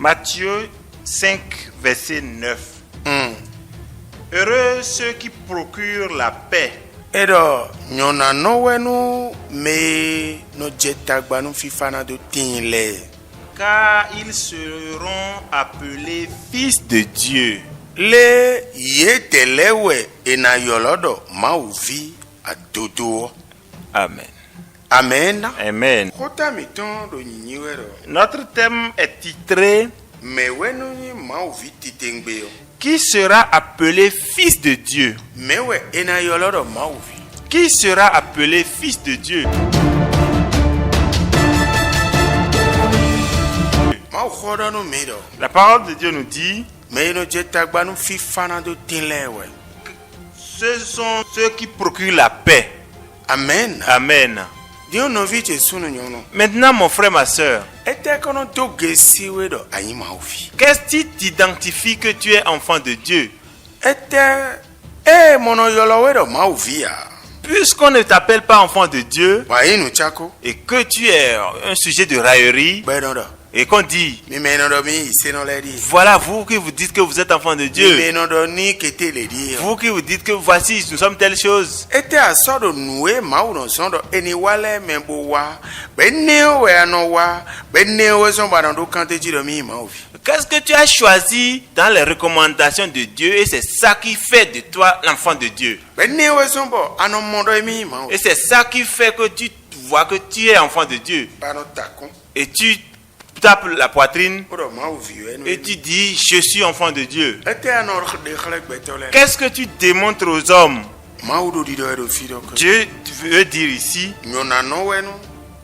Matthieu 5, verset 9. Heureux ceux qui procurent la paix. Edo nyona nowenu me no jetagbanu fifana do tinle. Car ils seront appelés fils de Dieu. Le yetelewe ena yolodo mauvi adodo. Amen. Amen. Amen. Kota miton do nyinyiwero. Notre thème est titré Me wenu ni mauvi titengbe. Qui sera appelé fils de Dieu? Mewe ena yolodo mauvi. Qui sera appelé fils de Dieu? La parole de Dieu nous dit ce sont ceux qui procurent la paix. Amen. Amen. Maintenant, mon frère, ma soeur, qu'est-ce qui t'identifie que tu es enfant de Dieu? Puisqu'on ne t'appelle pas enfant de Dieu et que tu es un sujet de raillerie et qu'on dit voilà vous qui vous dites que vous êtes enfant de Dieu, vous qui vous dites que voici nous sommes telle chose, qu'est-ce que tu as choisi dans les recommandations de Dieu et c'est ça qui fait de toi l'enfant de Dieu. Et c'est ça qui fait que tu vois que tu es enfant de Dieu. Et tu tapes la poitrine et tu dis je suis enfant de Dieu. Qu'est-ce que tu démontres aux hommes? Dieu veut dire ici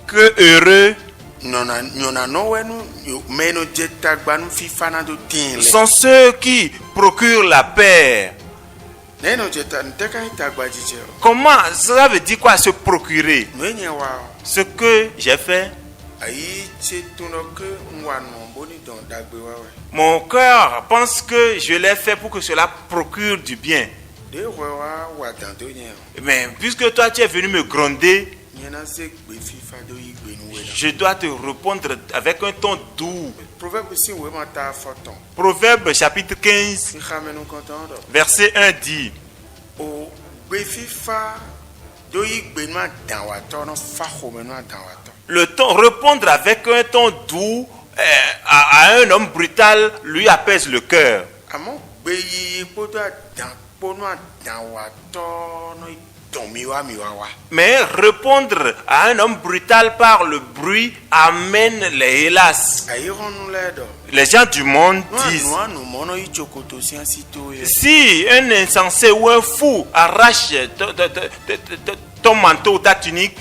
que heureux sont ceux qui procurent la paix. Comment ça veut dire quoi se procurer? Ce que j'ai fait, mon cœur pense que je l'ai fait pour que cela procure du bien. Mais puisque toi tu es venu me gronder, je dois te répondre avec un ton doux. Proverbe chapitre 15, verset 1 dit le ton, répondre avec un ton doux à un homme brutal lui apaise le cœur. Mais répondre à un homme brutal par le bruit amène les hélas. Les gens du monde disent si un insensé ou un fou arrache ton manteau ou ta tunique,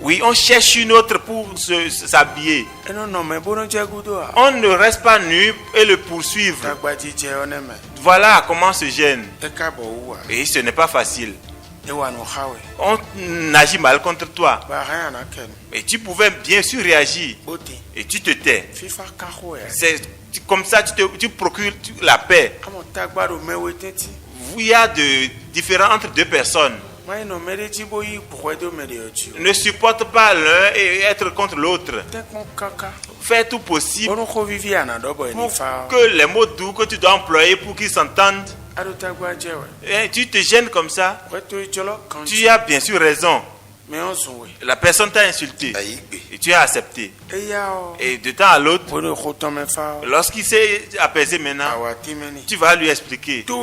oui, on cherche une autre pour s'habiller. On ne reste pas nu et le poursuivre. Voilà comment se gêne. Et ce n'est pas facile. On agit mal contre toi. Et tu pouvais bien sûr réagir. Et tu te tais. C'est comme ça tu procures la paix. Il y a de différents entre deux personnes. Ne supporte pas l'un et être contre l'autre. Fais tout possible pour que les mots doux que tu dois employer pour qu'ils s'entendent. Et tu te gênes comme ça. Tu as bien sûr raison. La personne t'a insulté et tu as accepté. Et de temps à l'autre, lorsqu'il s'est apaisé maintenant, tu vas lui expliquer que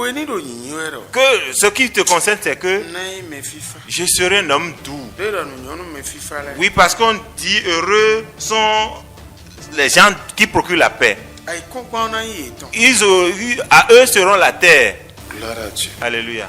ce qui te concerne, c'est que je serai un homme doux. Oui, parce qu'on dit heureux sont les gens qui procurent la paix. À eux seront la terre. Alléluia.